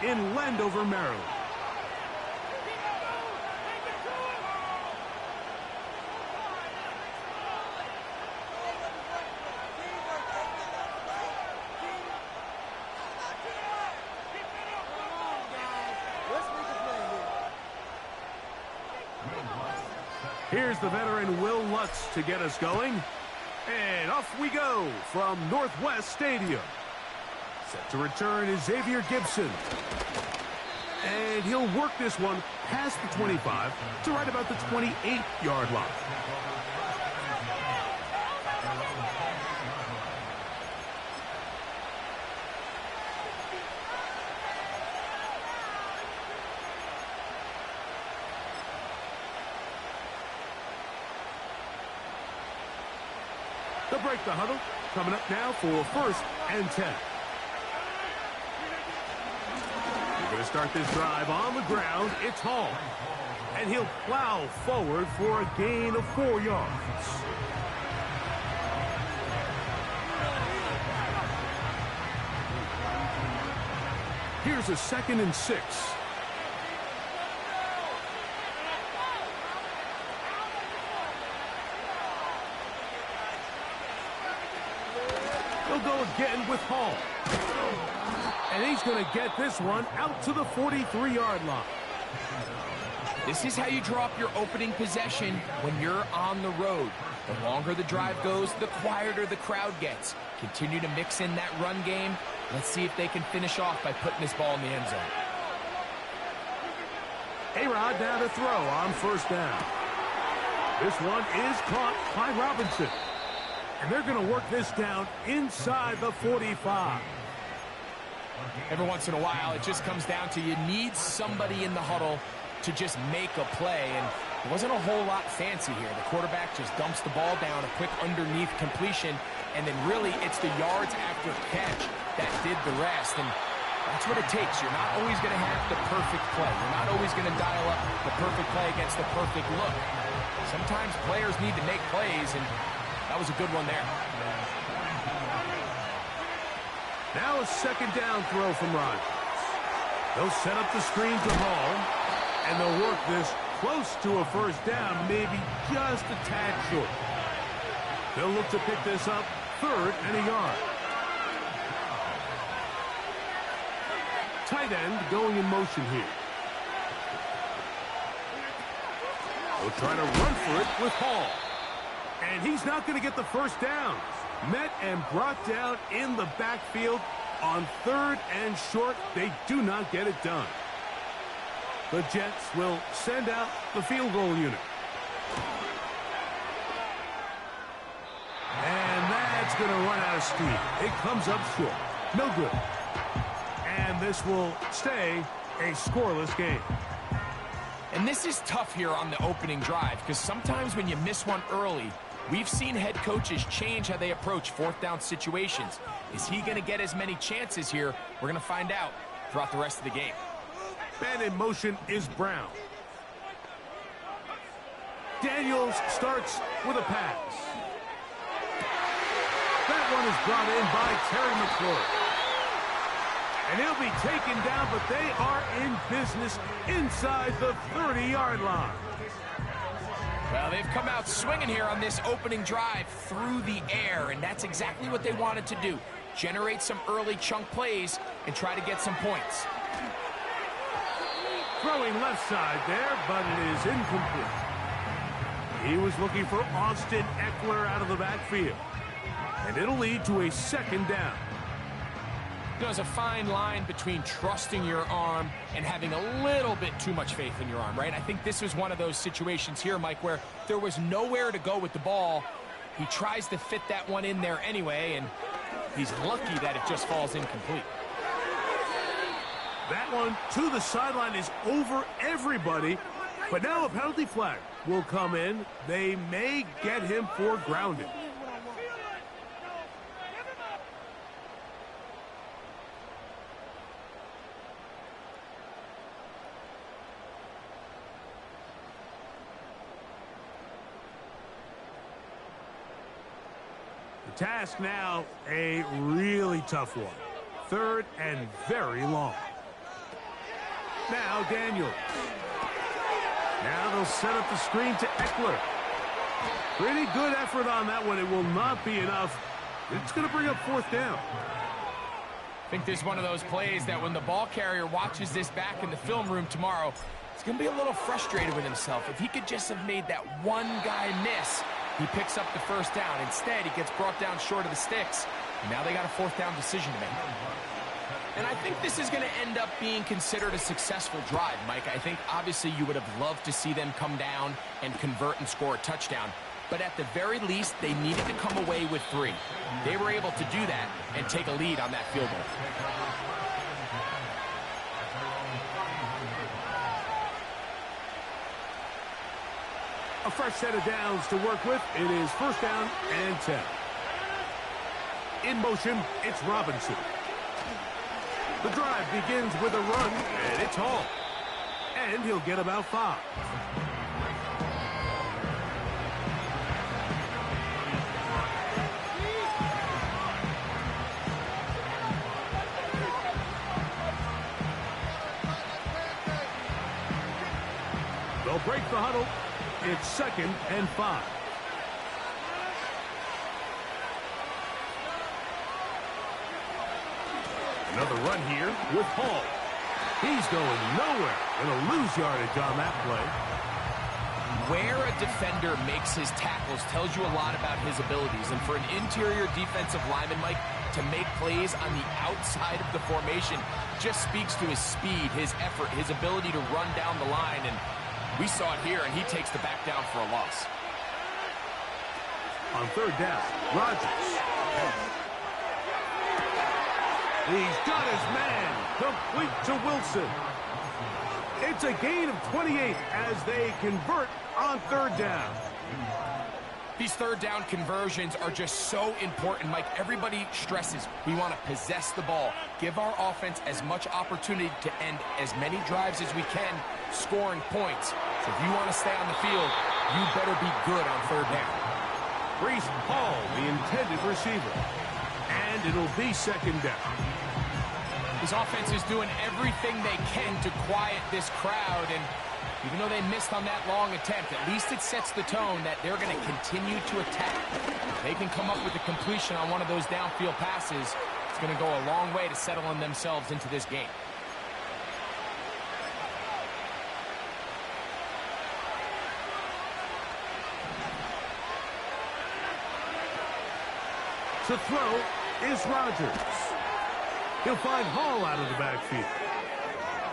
in Landover, Maryland. Here's the veteran Will Lutz to get us going. And off we go from Northwest Stadium. Set to return is Xavier Gibson. And he'll work this one past the 25 to right about the 28-yard line. They'll break the huddle. Coming up now for 1st and 10. We're going to start this drive on the ground. It's Hall. And he'll plow forward for a gain of 4 yards. Here's a 2nd and 6. He'll go again with Hall. And he's going to get this one out to the 43-yard line. This is how you draw up your opening possession when you're on the road. The longer the drive goes, the quieter the crowd gets. Continue to mix in that run game. Let's see if they can finish off by putting this ball in the end zone. A-Rod now to throw on 1st down. This one is caught by Robinson. And they're going to work this down inside the 45. Every once in a while, it just comes down to you need somebody in the huddle to just make a play. And it wasn't a whole lot fancy here. The quarterback just dumps the ball down, a quick underneath completion, and then really it's the yards after catch that did the rest. And that's what it takes. You're not always going to have the perfect play. You're not always going to dial up the perfect play against the perfect look. Sometimes players need to make plays, and that was a good one there. Now a 2nd down throw from Rodgers. They'll set up the screen to Hall, and they'll work this close to a 1st down, maybe just a tad short. They'll look to pick this up 3rd and a yard. Tight end going in motion here. They'll try to run for it with Hall. And he's not going to get the 1st down. Met and brought down in the backfield on 3rd and short. They do not get it done. The Jets will send out the field goal unit. And that's going to run out of steam. It comes up short. No good. And this will stay a scoreless game. And this is tough here on the opening drive because sometimes when you miss one early, we've seen head coaches change how they approach 4th down situations. Is he going to get as many chances here? We're going to find out throughout the rest of the game. Man in motion is Brown. Daniels starts with a pass. That one is brought in by Terry McLaurin. And he'll be taken down, but they are in business inside the 30-yard line. Well, they've come out swinging here on this opening drive through the air, and that's exactly what they wanted to do. Generate some early chunk plays and try to get some points. Throwing left side there, but it is incomplete. He was looking for Austin Eckler out of the backfield. And it'll lead to a 2nd down. There's a fine line between trusting your arm and having a little bit too much faith in your arm, right? I think this was one of those situations here, Mike, where there was nowhere to go with the ball. He tries to fit that one in there anyway, and he's lucky that it just falls incomplete. That one to the sideline is over everybody, but now a penalty flag will come in. They may get him for grounding. The task now, a really tough one. 3rd and very long. Now Daniels. Now they'll set up the screen to Eckler. Pretty good effort on that one. It will not be enough. It's going to bring up fourth down. I think this is one of those plays that when the ball carrier watches this back in the film room tomorrow, he's going to be a little frustrated with himself. If he could just have made that one guy miss, he picks up the first down. Instead, he gets brought down short of the sticks. Now they got a fourth down decision to make. And I think this is going to end up being considered a successful drive, Mike. I think obviously you would have loved to see them come down and convert and score a touchdown. But at the very least, they needed to come away with 3. They were able to do that and take a lead on that field goal. A fresh set of downs to work with. It is first down and 10. In motion, it's Robinson. The drive begins with a run, and it's Hall. And he'll get about 5. They'll break the huddle. It's second and 5. Another run here with Hall. He's going nowhere. Going to lose yardage on that play. Where a defender makes his tackles tells you a lot about his abilities. And for an interior defensive lineman, Mike, to make plays on the outside of the formation just speaks to his speed, his effort, his ability to run down the line. And we saw it here, and he takes the back down for a loss. On third down, Rodgers. He's got his man, complete to Wilson. It's a gain of 28 as they convert on third down. These third down conversions are just so important, Mike. Everybody stresses we want to possess the ball, give our offense as much opportunity to end as many drives as we can, scoring points. So if you want to stay on the field, you better be good on third down. Breece Hall, the intended receiver. And it'll be second down. This offense is doing everything they can to quiet this crowd, and even though they missed on that long attempt, at least it sets the tone that they're going to continue to attack. If they can come up with a completion on one of those downfield passes, it's going to go a long way to settling themselves into this game. To throw is Rodgers. He'll find Hall out of the backfield.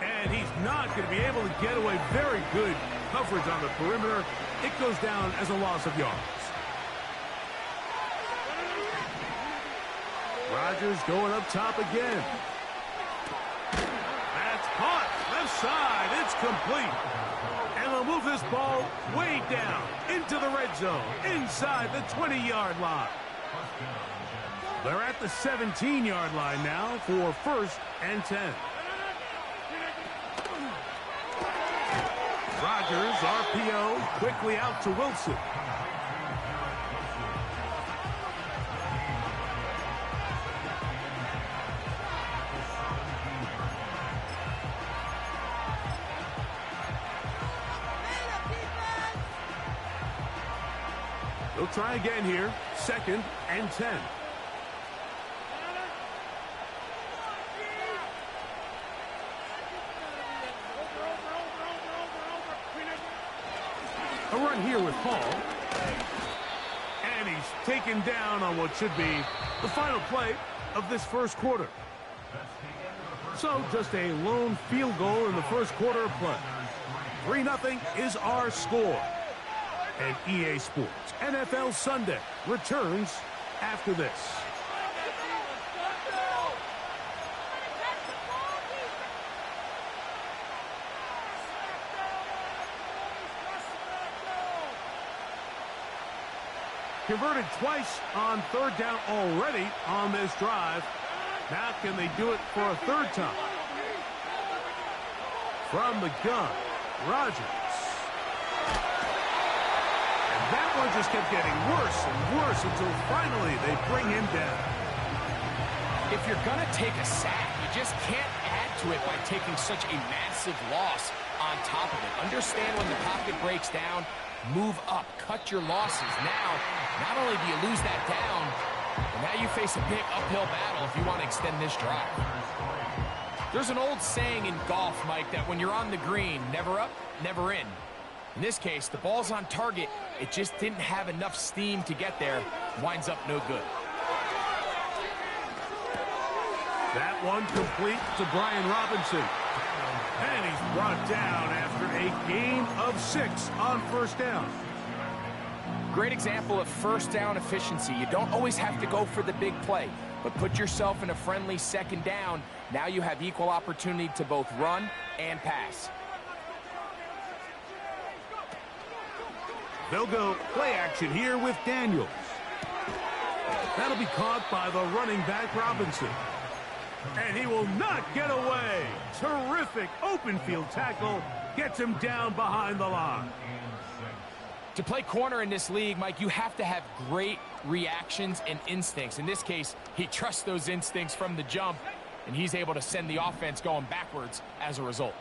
And he's not going to be able to get away. Very good coverage on the perimeter. It goes down as a loss of yards. Rodgers going up top again. That's caught. Left side. It's complete. And they'll move this ball way down into the red zone, inside the 20-yard line. They're at the 17-yard line now for first and 10. Rodgers, RPO, quickly out to Wilson. They'll try again here, second and 10. A run here with Hall. And he's taken down on what should be the final play of this first quarter. So just a lone field goal in the first quarter of play. 3-0 is our score. And EA Sports NFL Sunday returns after this. Converted twice on third down already on this drive. Now can they do it for a third time? From the gun, Rodgers. And that one just kept getting worse and worse until finally they bring him down. If you're going to take a sack, you just can't add to it by taking such a massive loss on top of it. Understand when the pocket breaks down, move up, cut your losses. Now, not only do you lose that down, but now you face a big uphill battle if you want to extend this drive. There's an old saying in golf, Mike, that when you're on the green, never up, never in. In this case, the ball's on target. It just didn't have enough steam to get there. Winds up no good. That one complete to Brian Robinson. And he's brought down after a gain of 6 on first down. Great example of first down efficiency. You don't always have to go for the big play, but put yourself in a friendly second down. Now you have equal opportunity to both run and pass. They'll go play action here with Daniels. That'll be caught by the running back Robinson. And he will not get away. Terrific open field tackle. Gets him down behind the line. To play corner in this league, Mike, you have to have great reactions and instincts. In this case, he trusts those instincts from the jump, and he's able to send the offense going backwards as a result.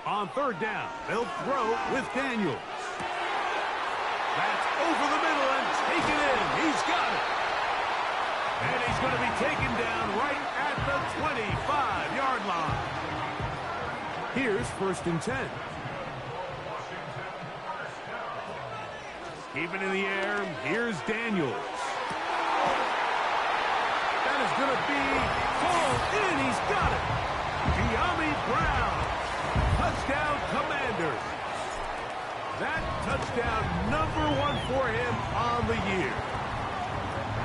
On third down, they'll throw with Daniels. That's over the middle and taken in. He's got it. And he's going to be taken down right at the 25-yard line. Here's 1st and 10. Keeping in the air, here's Daniels. That is going to be pulled in. He's got it. De'Ami Brown. Touchdown, Commanders. That touchdown #1 for him on the year.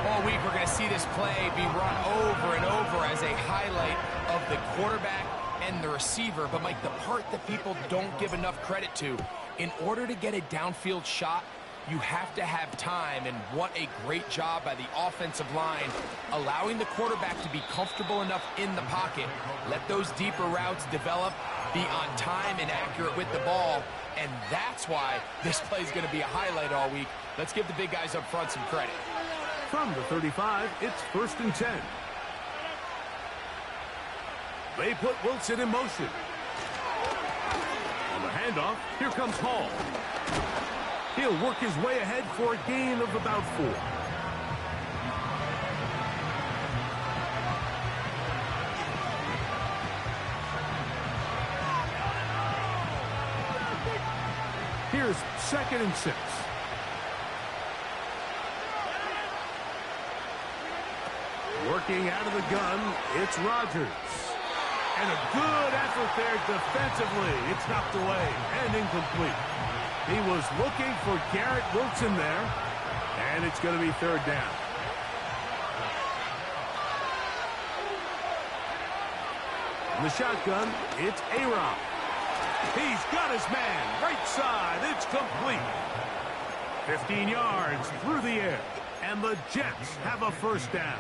All week we're going to see this play be run over and over as a highlight of the quarterback and the receiver. But, Mike, the part that people don't give enough credit to, in order to get a downfield shot, you have to have time, and what a great job by the offensive line, allowing the quarterback to be comfortable enough in the pocket, let those deeper routes develop, be on time and accurate with the ball, and that's why this play is going to be a highlight all week. Let's give the big guys up front some credit. From the 35, it's 1st and 10. They put Wilson in motion. On the handoff, here comes Hall. He'll work his way ahead for a gain of about 4. Here's 2nd and 6. Working out of the gun, it's Rodgers. And a good effort there defensively. It's knocked away and incomplete. He was looking for Garrett Wilson there, and it's going to be 3rd down. In the shotgun, it's Aaron. He's got his man, right side, it's complete. 15 yards through the air, and the Jets have a 1st down.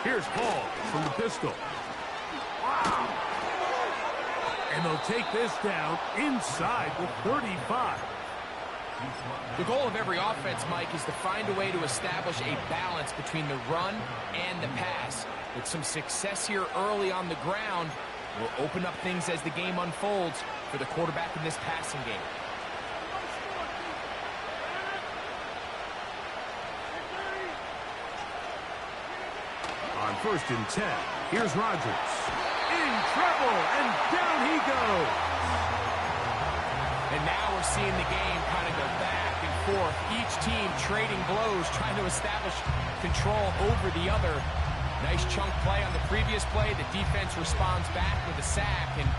Here's Paul from the pistol. Wow. And they'll take this down inside the 35. The goal of every offense, Mike, is to find a way to establish a balance between the run and the pass. With some success here early on the ground, will open up things as the game unfolds for the quarterback in this passing game. On 1st and 10, here's Rodgers. In trouble, and down he goes. And now we're seeing the game kind of go back and forth. Each team trading blows, trying to establish control over the other. Nice chunk play on the previous play. The defense responds back with a sack, and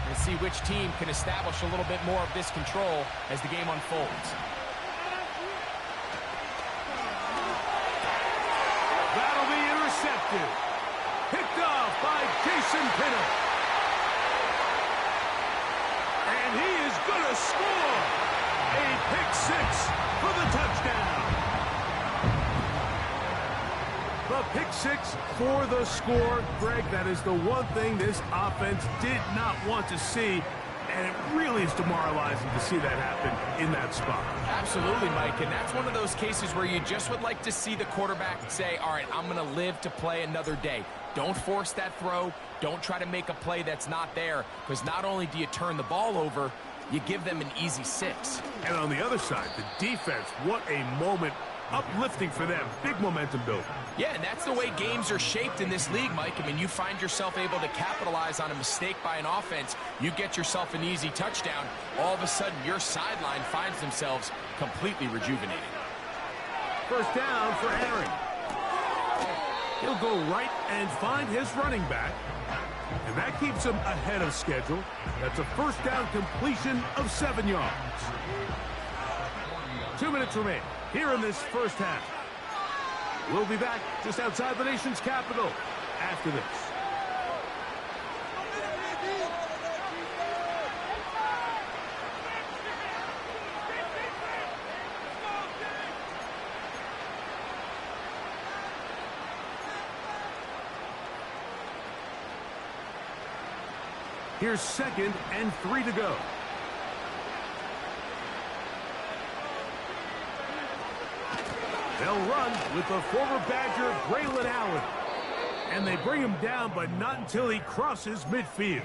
we'll see which team can establish a little bit more of this control as the game unfolds. That'll be intercepted. Picked off by Jason Pinner. And he is going to score. A pick-6 for the touchdown. The pick-6 for the score. Greg, that is the one thing this offense did not want to see And it really is demoralizing to see that happen in that spot. Absolutely, Mike, and that's one of those cases where you just would like to see the quarterback say, all right, I'm going to live to play another day. Don't force that throw. Don't try to make a play that's not there, because not only do you turn the ball over, you give them an easy 6. And on the other side, the defense, what a moment. Uplifting for them. Big momentum builder. Yeah, and that's the way games are shaped in this league, Mike. I mean, you find yourself able to capitalize on a mistake by an offense. You get yourself an easy touchdown. All of a sudden, your sideline finds themselves completely rejuvenated. First down for Aaron. He'll go right and find his running back. And that keeps him ahead of schedule. That's a first down completion of 7 yards. 2 minutes remain here in this first half. We'll be back just outside the nation's capital after this. Here's 2nd and 3 to go. They'll run with the former Badger, Braylon Allen. And they bring him down, but not until he crosses midfield.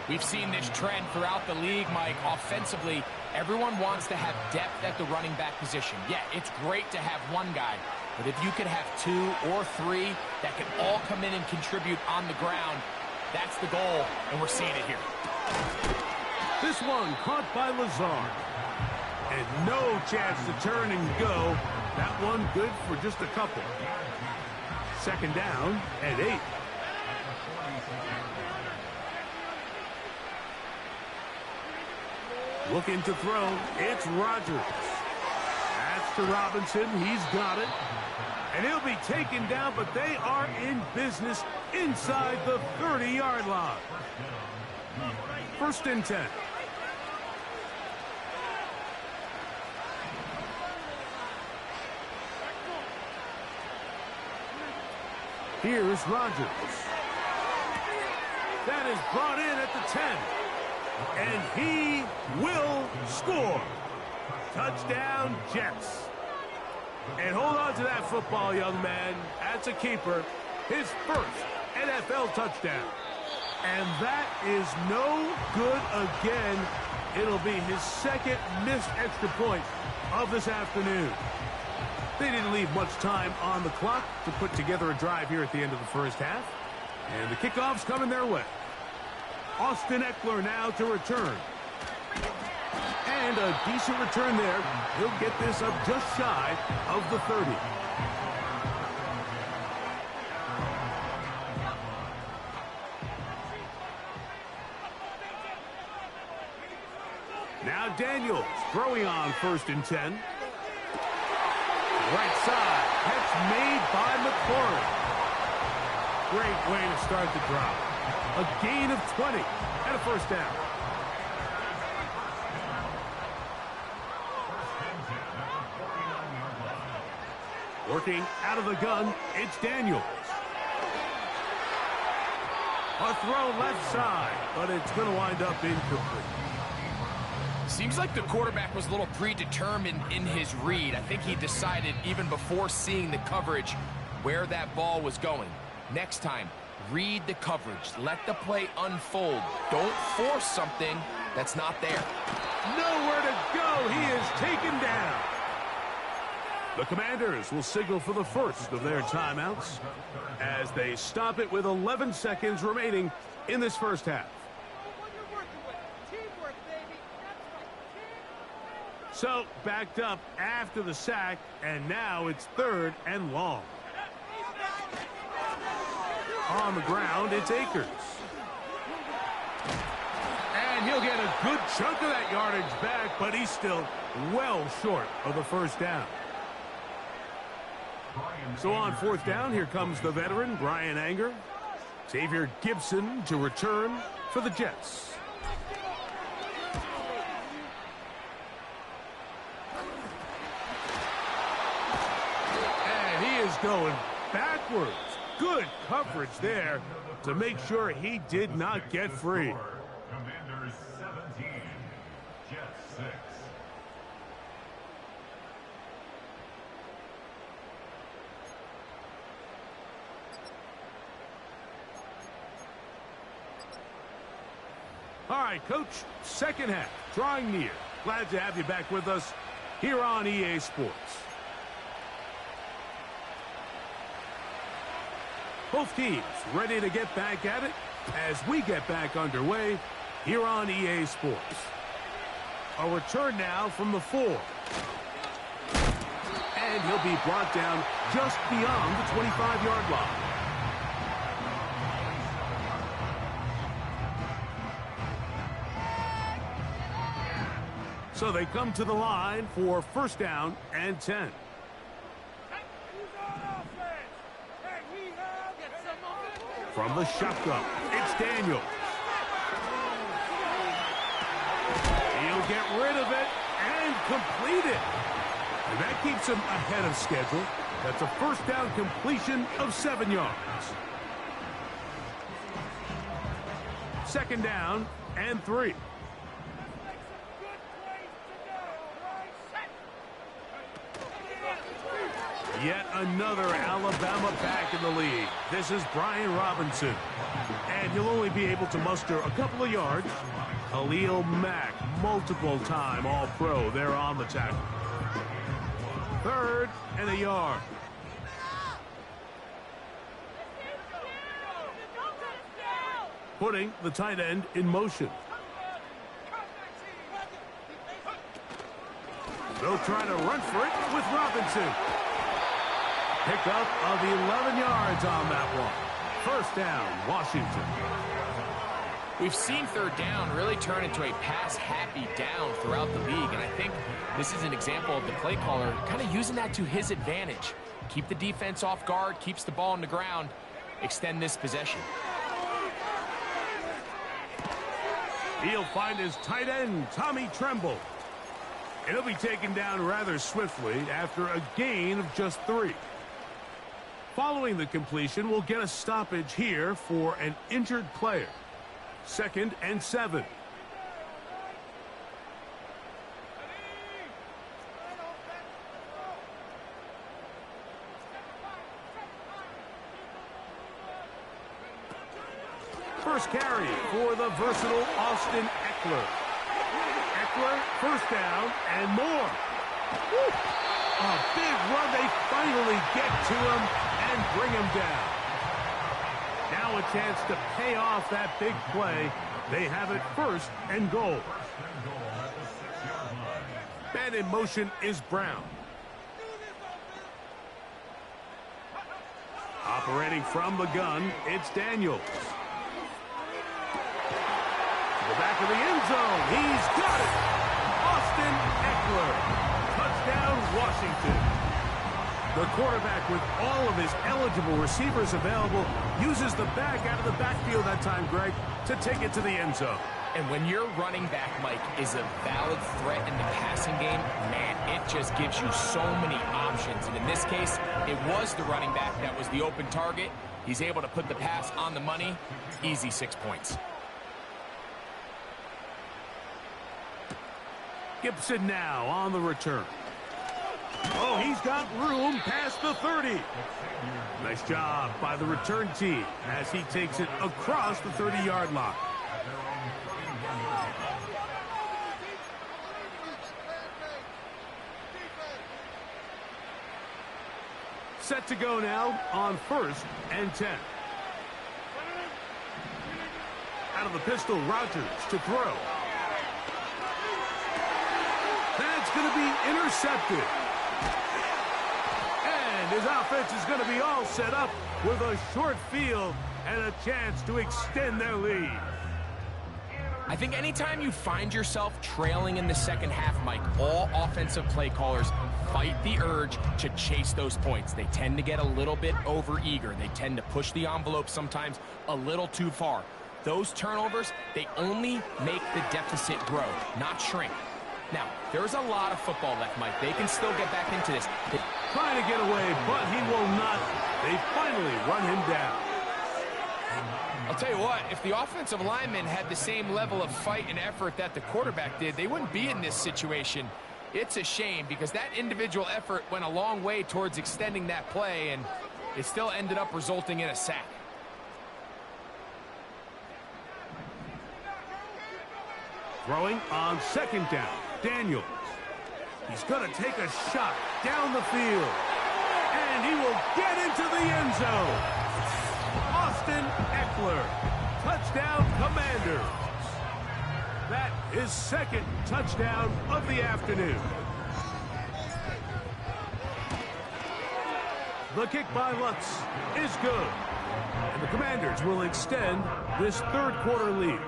We've seen this trend throughout the league, Mike. Offensively, everyone wants to have depth at the running back position. Yeah, it's great to have one guy, but if you could have 2 or 3 that can all come in and contribute on the ground, that's the goal, and we're seeing it here. This one caught by Lazard. And no chance to turn and go. That one good for just a couple. 2nd down and 8. Looking to throw. It's Rodgers. That's to Robinson. He's got it. And he'll be taken down, but they are in business inside the 30-yard line. 1st and 10. Here's Rodgers. That is brought in at the 10. And he will score. Touchdown, Jets. And hold on to that football, young man. That's a keeper. His first NFL touchdown. And that is no good again. It'll be his 2nd missed extra point of this afternoon. They didn't leave much time on the clock to put together a drive here at the end of the first half. And the kickoff's coming their way. Austin Eckler now to return. And a decent return there. He'll get this up just shy of the 30. Now Daniels throwing on 1st and 10. Right side, catch made by McLaurin. Great way to start the drive. A gain of 20 and a first down. Working out of the gun, it's Daniels. A throw left side, but it's going to wind up incomplete. Seems like the quarterback was a little predetermined in his read. I think he decided even before seeing the coverage where that ball was going. Next time, read the coverage. Let the play unfold. Don't force something that's not there. Nowhere to go. He is taken down. The Commanders will signal for the first of their timeouts as they stop it with 11 seconds remaining in this first half. So, backed up after the sack, and now it's 3rd and long. On the ground, it's Akers. And he'll get a good chunk of that yardage back, but he's still well short of the first down. So on 4th down, here comes the veteran, Brian Anger. Xavier Gibson to return for the Jets. Going backwards. Good coverage there to make sure he did not get free. All right, Coach, second half, drawing near. Glad to have you back with us here on EA Sports. Both teams ready to get back at it as we get back underway here on EA Sports. A return now from the 4. And he'll be brought down just beyond the 25-yard line. So they come to the line for first down and 10. From the shotgun, it's Daniels. He'll get rid of it and complete it. And that keeps him ahead of schedule. That's a first down completion of 7 yards. Second down and 3. Yet another Alabama back in the league. This is Brian Robinson. And he'll only be able to muster a couple of yards. Khalil Mack, multiple-time All-Pro there on the tackle. 3rd and a yard. Putting the tight end in motion. They'll try to run for it with Robinson. Pickup of 11 yards on that one. First down, Washington. We've seen third down really turn into a pass-happy down throughout the league, and I think this is an example of the play caller kind of using that to his advantage. Keep the defense off guard, keeps the ball on the ground, extend this possession. He'll find his tight end, Tommy Tremble. And he'll be taken down rather swiftly after a gain of just 3. Following the completion, we'll get a stoppage here for an injured player. 2nd and 7. First carry for the versatile Austin Eckler. Eckler, first down and more. Woo! A big run. They finally get to him and bring him down. Now a chance to pay off that big play. They have it 1st and goal. Man in motion is Brown. Operating from the gun, it's Daniels. To the back of the end zone. He's got it. Austin Eckler. Touchdown, Washington. The quarterback, with all of his eligible receivers available, uses the back out of the backfield that time, Greg, to take it to the end zone. And when your running back, Mike, is a valid threat in the passing game, man, it just gives you so many options. And in this case, it was the running back that was the open target. He's able to put the pass on the money. Easy 6 points. Gibson now on the return. Oh, he's got room past the 30. Nice job by the return team as he takes it across the 30-yard line. Set to go now on 1st and 10. Out of the pistol, Rodgers to throw. That's going to be intercepted. And his offense is going to be all set up with a short field and a chance to extend their lead. I think anytime you find yourself trailing in the second half, Mike, all offensive play callers fight the urge to chase those points. They tend to get a little bit overeager. They tend to push the envelope sometimes a little too far. Those turnovers, they only make the deficit grow, not shrink. Now, there's a lot of football left, Mike. They can still get back into this. Trying to get away, but he will not. They finally run him down. I'll tell you what, if the offensive linemen had the same level of fight and effort that the quarterback did, they wouldn't be in this situation. It's a shame because that individual effort went a long way towards extending that play, and it still ended up resulting in a sack. Throwing on second down, Daniels. He's going to take a shot down the field. And he will get into the end zone. Austin Eckler. Touchdown, Commanders. That is second touchdown of the afternoon. The kick by Lutz is good. And the Commanders will extend this third quarter lead.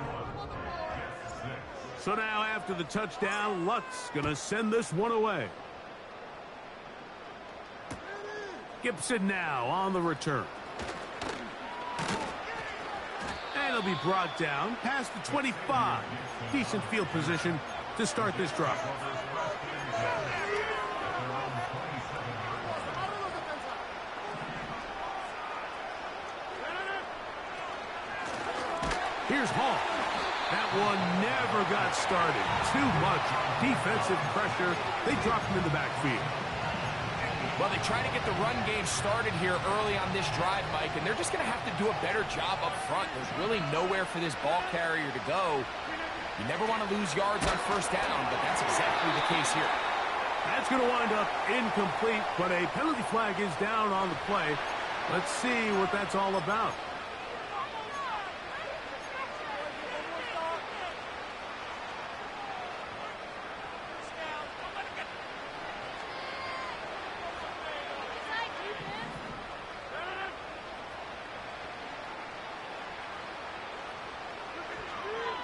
So now after the touchdown, Lutz going to send this one away. Gibson now on the return. And he'll be brought down past the 25. Decent field position to start this drive. Here's Hall. That one never got started. Too much defensive pressure. They dropped him in the backfield. Well, they try to get the run game started here early on this drive, Mike, and they're just going to have to do a better job up front. There's really nowhere for this ball carrier to go. You never want to lose yards on first down, but that's exactly the case here. That's going to wind up incomplete, but a penalty flag is down on the play. Let's see what that's all about.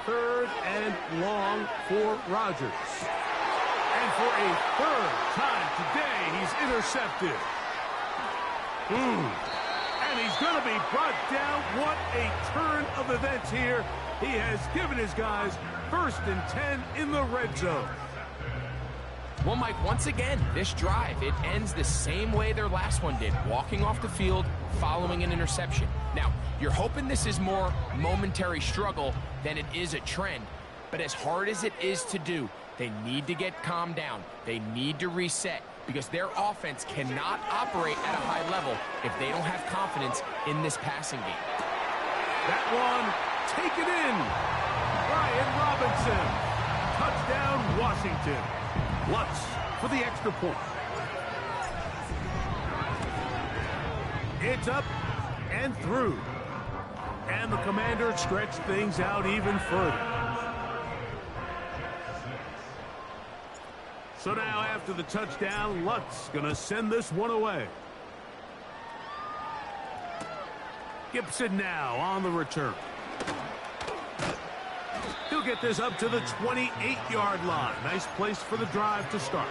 Third and long for Rodgers. And for a third time today, he's intercepted. And he's going to be brought down. What a turn of events here. He has given his guys 1st and 10 in the red zone. Well, Mike, once again, this drive, it ends the same way their last one did, walking off the field, following an interception. Now, you're hoping this is more momentary struggle than it is a trend, but as hard as it is to do, they need to get calmed down. They need to reset because their offense cannot operate at a high level if they don't have confidence in this passing game. That one, taken in. Brian Robinson. Touchdown, Washington. Lutz for the extra point. It's up and through. And the Commanders stretch things out even further. So now after the touchdown, Lutz going to send this one away. Gibson now on the return. He'll get this up to the 28-yard line. Nice place for the drive to start.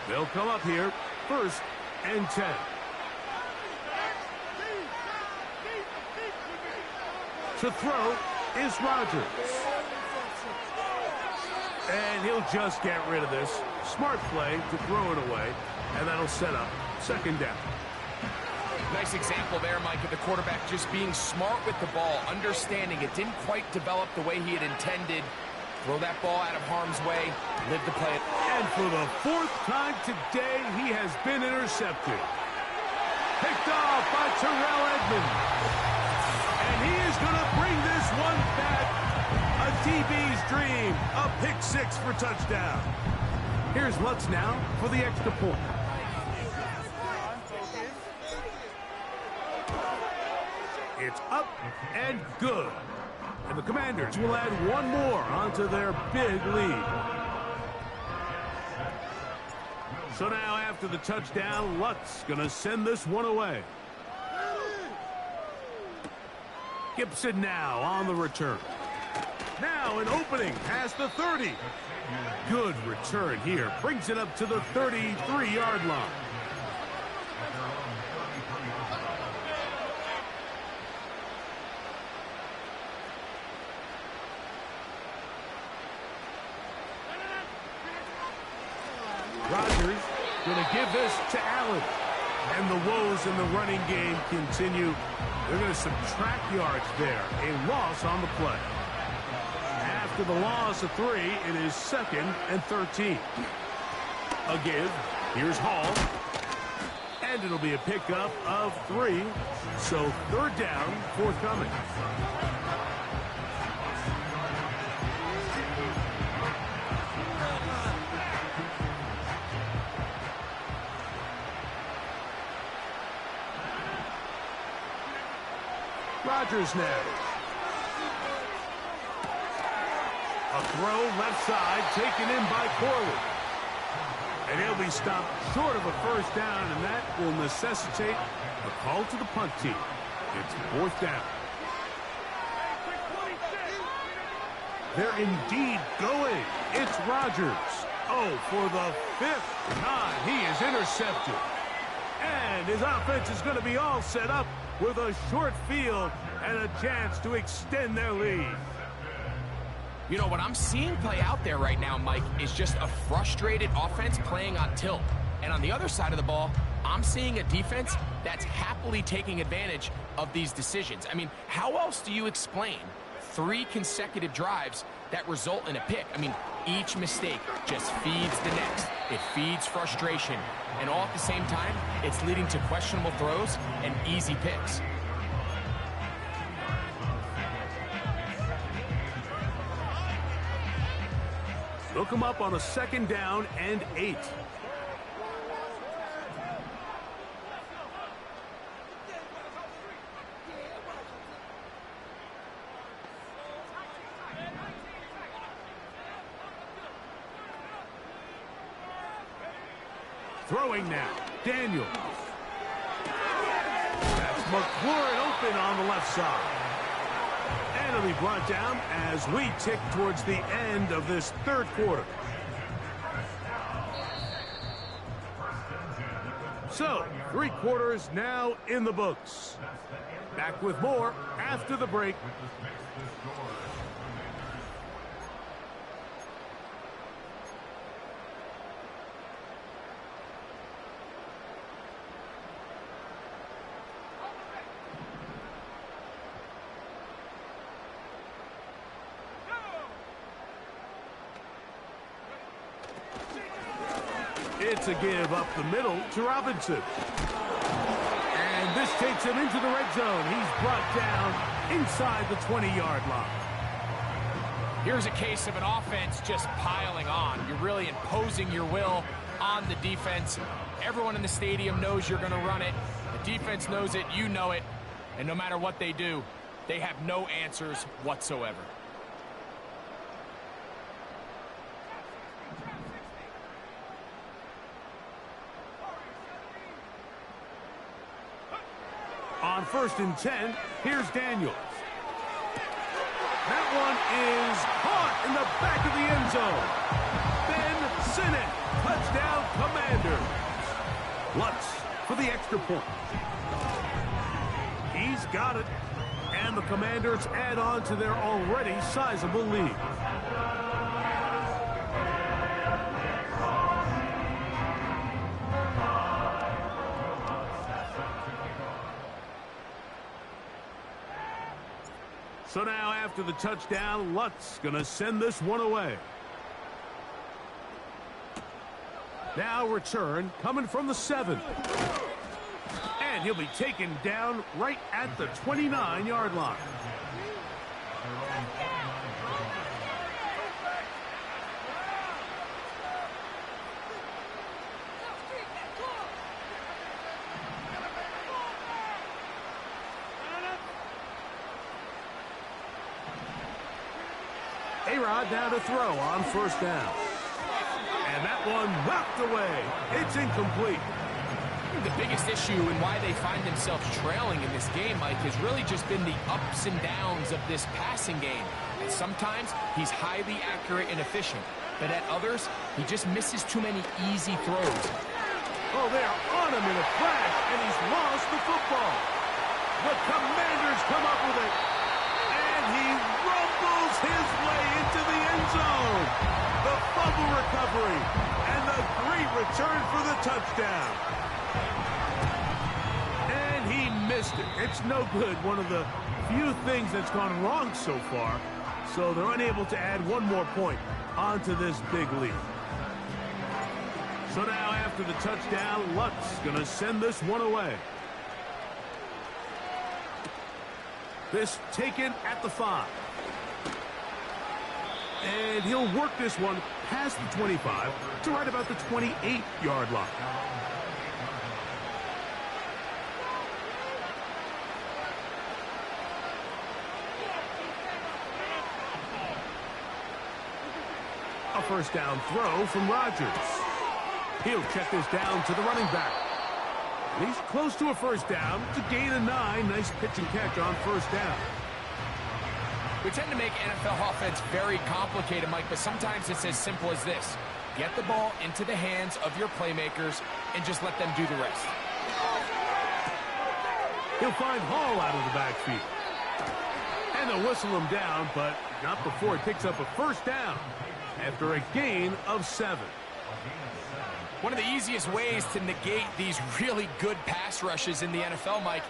They'll come up here, 1st and 10. To throw is Rodgers. And he'll just get rid of this. Smart play to throw it away, and that'll set up 2nd down. Nice example there, Mike, of the quarterback just being smart with the ball, understanding it didn't quite develop the way he had intended. Throw that ball out of harm's way, live the play. And for the 4th time today, he has been intercepted. Picked off by Terrell Edmonds. And he is going to bring this one back. A DB's dream. A pick 6 for touchdown. Here's Lutz now for the extra point. It's up and good. And the Commanders will add one more onto their big lead. So now after the touchdown, Lutz going to send this one away. Gibson now on the return. Now an opening past the 30. Good return here. Brings it up to the 33-yard line. Rodgers going to give this to Allen. And the woes in the running game continue. They're going to subtract yards there. A loss on the play. After the loss of 3, it is 2nd and 13. A give. Here's Hall. And it'll be a pickup of 3. So 3rd down forthcoming. Rodgers now. A throw left side taken in by Corley. And he'll be stopped short of a first down, and that will necessitate a call to the punt team. It's 4th down. They're indeed going. It's Rodgers. Oh, for the 5th time, he is intercepted. And his offense is going to be all set up with a short field and a chance to extend their lead. You know, what I'm seeing play out there right now, Mike, is just a frustrated offense playing on tilt. And on the other side of the ball, I'm seeing a defense that's happily taking advantage of these decisions. I mean, how else do you explain 3 consecutive drives that result in a pick? I mean, each mistake just feeds the next. It feeds frustration. And all at the same time, it's leading to questionable throws and easy picks. Look him up on a 2nd down and 8. Throwing now, Daniels. That's McLaurin open on the left side. And it'll be brought down as we tick towards the end of this 3rd quarter. So, 3 quarters now in the books. Back with more after the break. It's a give up the middle to Robinson. And this takes him into the red zone. He's brought down inside the 20-yard line. Here's a case of an offense just piling on. You're really imposing your will on the defense. Everyone in the stadium knows you're going to run it. The defense knows it. You know it. And no matter what they do, they have no answers whatsoever. On 1st and 10, here's Daniels. That one is caught in the back of the end zone. Ben Sinnott, touchdown Commanders. Lutz for the extra point. He's got it. And the Commanders add on to their already sizable lead. So now after the touchdown, Lutz gonna send this one away. Now return coming from the 7. And he'll be taken down right at the 29-yard line. A-Rod now to throw on 1st down. And that one knocked away. It's incomplete. The biggest issue and why they find themselves trailing in this game, Mike, has really just been the ups and downs of this passing game. And sometimes he's highly accurate and efficient, but at others, he just misses too many easy throws. Oh, they are on him in a flash, and he's lost the football. The Commanders come up with it, and he rumbles his way into the end zone. The fumble recovery, and the great return for the touchdown. And he missed it. It's no good. One of the few things that's gone wrong so far. So they're unable to add one more point onto this big lead. So now after the touchdown, Lutz going to send this one away. This taken at the 5. And he'll work this one past the 25 to right about the 28-yard line. A first down throw from Rodgers. He'll check this down to the running back. He's close to a first down. It's a gain of 9. Nice pitch and catch on first down. We tend to make NFL offense very complicated, Mike, but sometimes it's as simple as this. Get the ball into the hands of your playmakers and just let them do the rest. He'll find Hall out of the backfield. And they'll whistle him down, but not before he picks up a first down after a gain of 7. One of the easiest ways to negate these really good pass rushes in the NFL, Mike,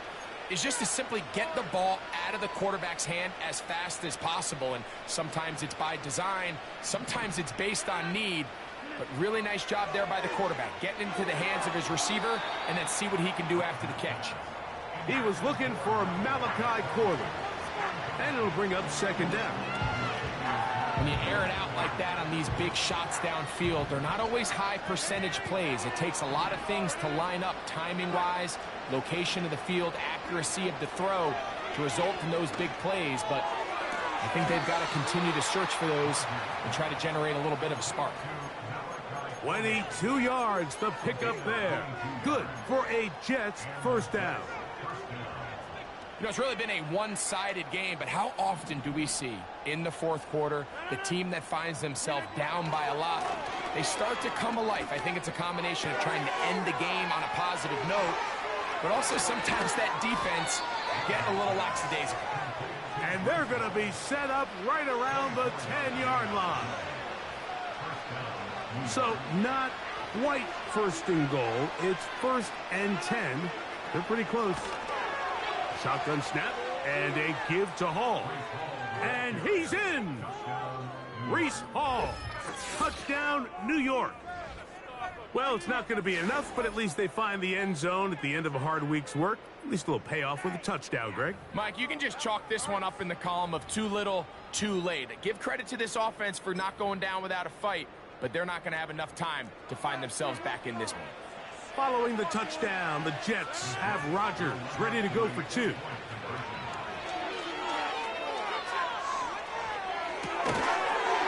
is just to simply get the ball out of the quarterback's hand as fast as possible. And sometimes it's by design, sometimes it's based on need. But really nice job there by the quarterback, getting into the hands of his receiver and then see what he can do after the catch. He was looking for Malachi Corley. And it'll bring up second down. When you air it out like that on these big shots downfield, they're not always high percentage plays. It takes a lot of things to line up timing-wise, location of the field, accuracy of the throw to result in those big plays. But I think they've got to continue to search for those and try to generate a little bit of a spark. 22 yards, the pickup there. Good for a Jets first down. You know, it's really been a one-sided game, but how often do we see in the fourth quarter the team that finds themselves down by a lot, they start to come alive? I think it's a combination of trying to end the game on a positive note, but also sometimes that defense getting a little lackadaisical. And they're going to be set up right around the 10-yard line. So not quite first and goal. It's first and 10. They're pretty close. Shotgun snap and a give to Hall. And he's in. Reese Hall. Touchdown, New York. Well, it's not going to be enough, but at least they find the end zone at the end of a hard week's work. At least a little payoff with a touchdown, Greg. Mike, you can just chalk this one up in the column of too little, too late. Give credit to this offense for not going down without a fight, but they're not going to have enough time to find themselves back in this one. Following the touchdown, the Jets have Rodgers ready to go for 2.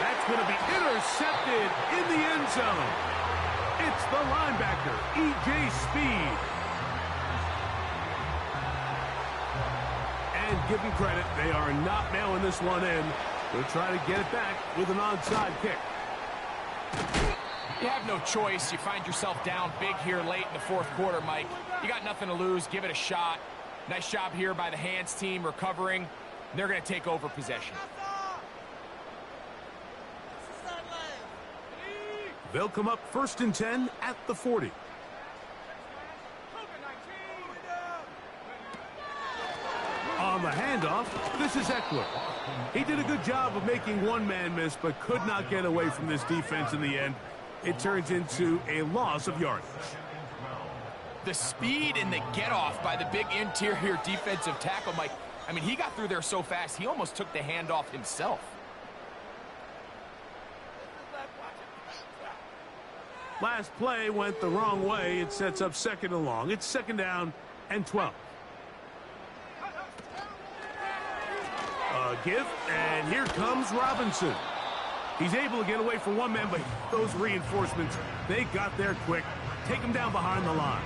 That's going to be intercepted in the end zone. It's the linebacker, E.J. Speed. And give them credit, they are not mailing this one in. They'll try to get it back with an onside kick. You have no choice. You find yourself down big here late in the fourth quarter, Mike. You got nothing to lose. Give it a shot. Nice job here by the hands team recovering. They're going to take over possession. They'll come up first and 10 at the 40. On the handoff, this is Eckler. He did a good job of making one man miss, but could not get away from this defense in the end. It turns into a loss of yardage. The speed and the get-off by the big interior defensive tackle, Mike. I mean, he got through there so fast, he almost took the handoff himself. Last play went the wrong way. It sets up second and long. It's second down and 12. A give, and here comes Robinson. He's able to get away from one man, but those reinforcements, they got there quick. Take him down behind the line.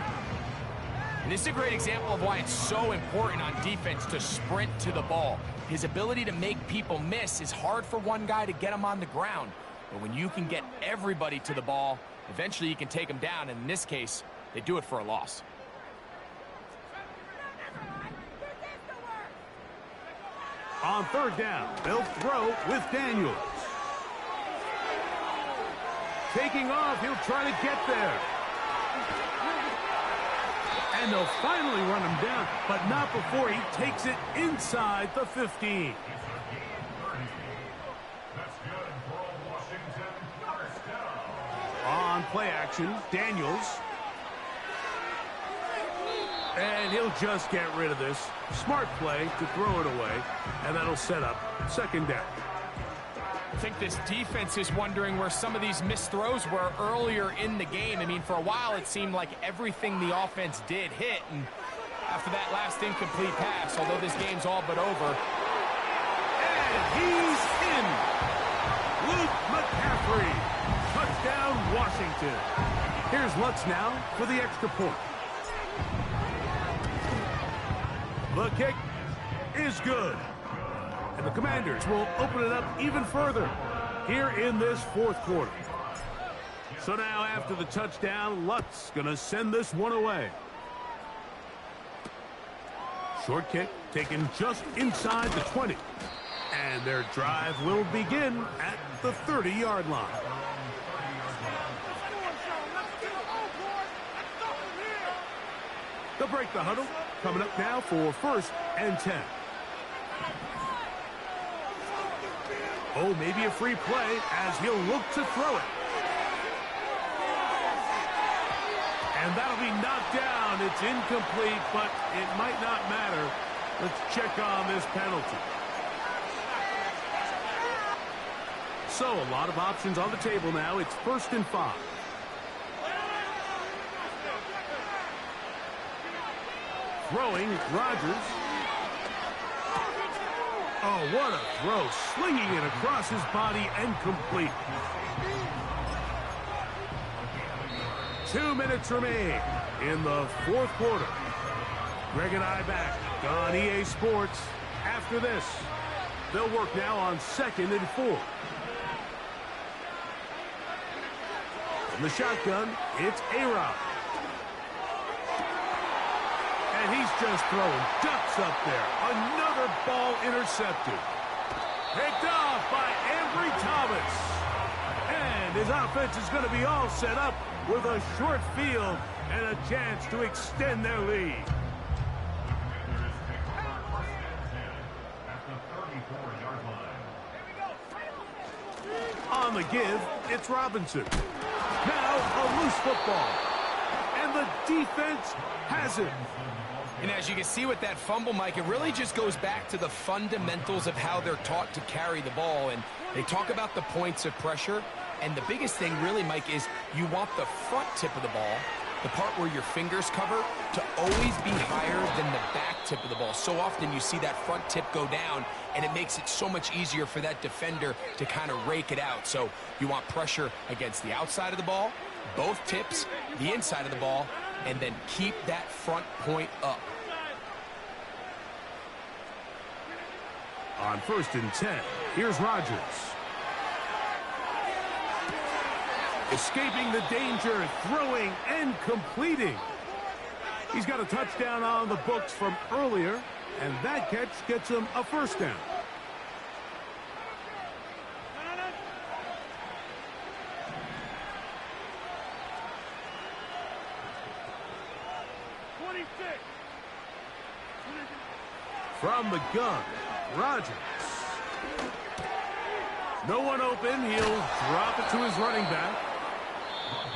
And this is a great example of why it's so important on defense to sprint to the ball. His ability to make people miss is hard for one guy to get him on the ground. But when you can get everybody to the ball, eventually you can take them down. And in this case, they do it for a loss. On third down, they'll throw with Daniels. Taking off, he'll try to get there. And they'll finally run him down, but not before he takes it inside the 15. On play action, Daniels. And he'll just get rid of this. Smart play to throw it away, and that'll set up second down. I think this defense is wondering where some of these missed throws were earlier in the game. I mean, for a while, it seemed like everything the offense did hit. And after that last incomplete pass, although this game's all but over. And he's in. Luke McCaffrey in. Here's Lutz now for the extra point. The kick is good. And the Commanders will open it up even further here in this fourth quarter. So now after the touchdown, Lutz going to send this one away. Short kick taken just inside the 20. And their drive will begin at the 30-yard line. They'll break the huddle. Coming up now for 1st and 10. Oh, maybe a free play as he'll look to throw it. And that'll be knocked down. It's incomplete, but it might not matter. Let's check on this penalty. So a lot of options on the table now. It's 1st and 5. Throwing, Rodgers. Oh, what a throw. Slinging it across his body and complete. 2 minutes remain in the fourth quarter. Greg and I back on EA Sports. After this, they'll work now on 2nd and 4. From the shotgun, it's A-Rod. And he's just throwing ducks up there. Another ball intercepted. Picked off by Ambry Thomas. And his offense is going to be all set up with a short field and a chance to extend their lead. On the give, it's Robinson. Now a loose football. And the defense has it. And as you can see with that fumble, Mike, it really just goes back to the fundamentals of how they're taught to carry the ball. And they talk about the points of pressure. And the biggest thing really, Mike, is you want the front tip of the ball, the part where your fingers cover, to always be higher than the back tip of the ball. So often you see that front tip go down, and it makes it so much easier for that defender to kind of rake it out. So you want pressure against the outside of the ball, both tips, the inside of the ball, and then keep that front point up. On 1st and 10, here's Rodgers. Escaping the danger, throwing and completing. He's got a touchdown on the books from earlier, and that catch gets him a 1st down. From the gun, Rodgers. No one open. He'll drop it to his running back.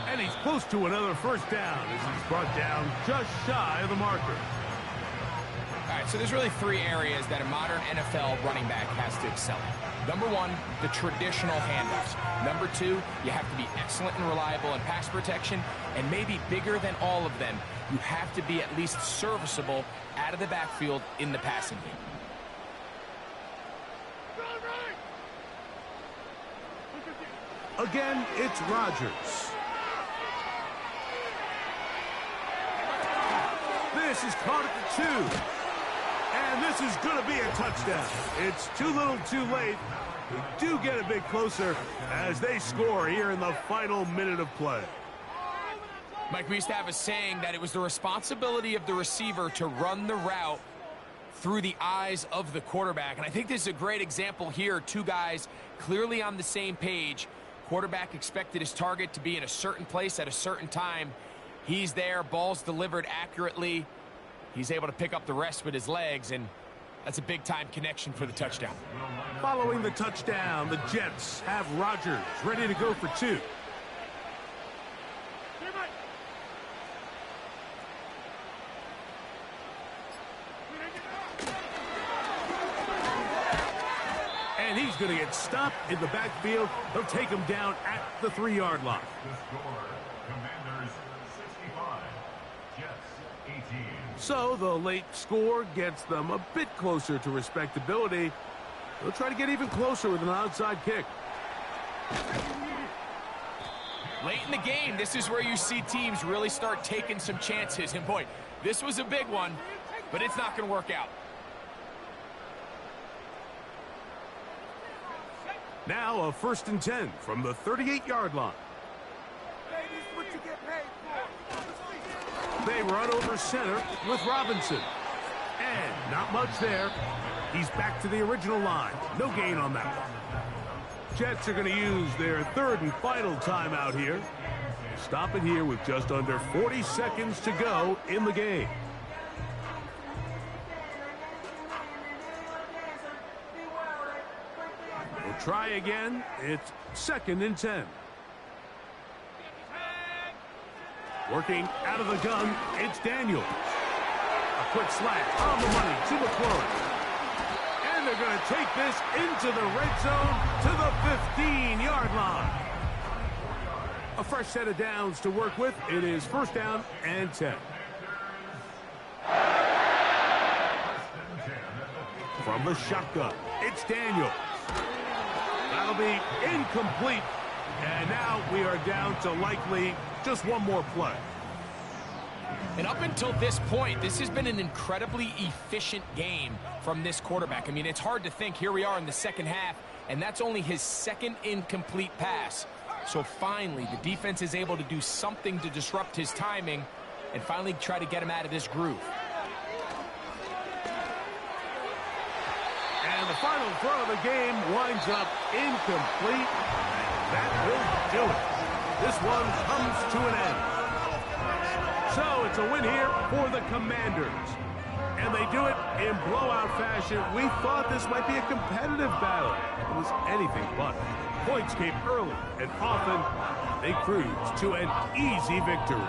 And he's close to another 1st down as he's brought down just shy of the marker. All right, so there's really 3 areas that a modern NFL running back has to excel in. Number 1, the traditional handoffs. Number 2, you have to be excellent and reliable in pass protection. And maybe bigger than all of them, you have to be at least serviceable out of the backfield in the passing game. Again, it's Rodgers. This is caught at the 2. And this is going to be a touchdown. It's too little too late. They do get a bit closer as they score here in the final minute of play. Mike, we used to have a saying that it was the responsibility of the receiver to run the route through the eyes of the quarterback. And I think this is a great example here. 2 guys clearly on the same page. Quarterback expected his target to be in a certain place at a certain time. He's there, ball's delivered accurately. He's able to pick up the rest with his legs, and that's a big-time connection for the touchdown. Following the touchdown, the Jets have Rodgers ready to go for 2. And he's going to get stopped in the backfield. He'll take him down at the 3-yard line. So the late score gets them a bit closer to respectability. They'll try to get even closer with an outside kick. Late in the game, this is where you see teams really start taking some chances. And boy, this was a big one, but it's not going to work out. Now a 1st and 10 from the 38-yard line. They run over center with Robinson. And not much there. He's back to the original line. No gain on that one. Jets are going to use their 3rd and final timeout here. Stop it here with just under 40 seconds to go in the game. We'll try again. It's 2nd and 10. Working out of the gun, it's Daniels. A quick slant on the money to McClure. And they're going to take this into the red zone to the 15-yard line. A fresh set of downs to work with. It is 1st down and 10. From the shotgun, it's Daniels. That'll be incomplete. And now we are down to likely just one more play. And up until this point, this has been an incredibly efficient game from this quarterback. I mean, it's hard to think. Here we are in the 2nd half, and that's only his 2nd incomplete pass. So finally, the defense is able to do something to disrupt his timing and finally try to get him out of this groove. And the final throw of the game winds up incomplete. That will do it. This one comes to an end. So it's a win here for the Commanders. And they do it in blowout fashion. We thought this might be a competitive battle. It was anything but. Points came early, and often they cruised to an easy victory.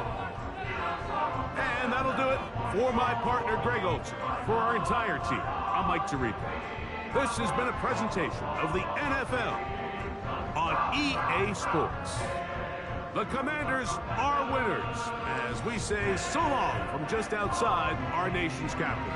And that'll do it for my partner, Greg Olson. For our entire team, I'm Mike Tirico. This has been a presentation of the NFL on EA Sports. The Commanders are winners, as we say so long from just outside our nation's capital.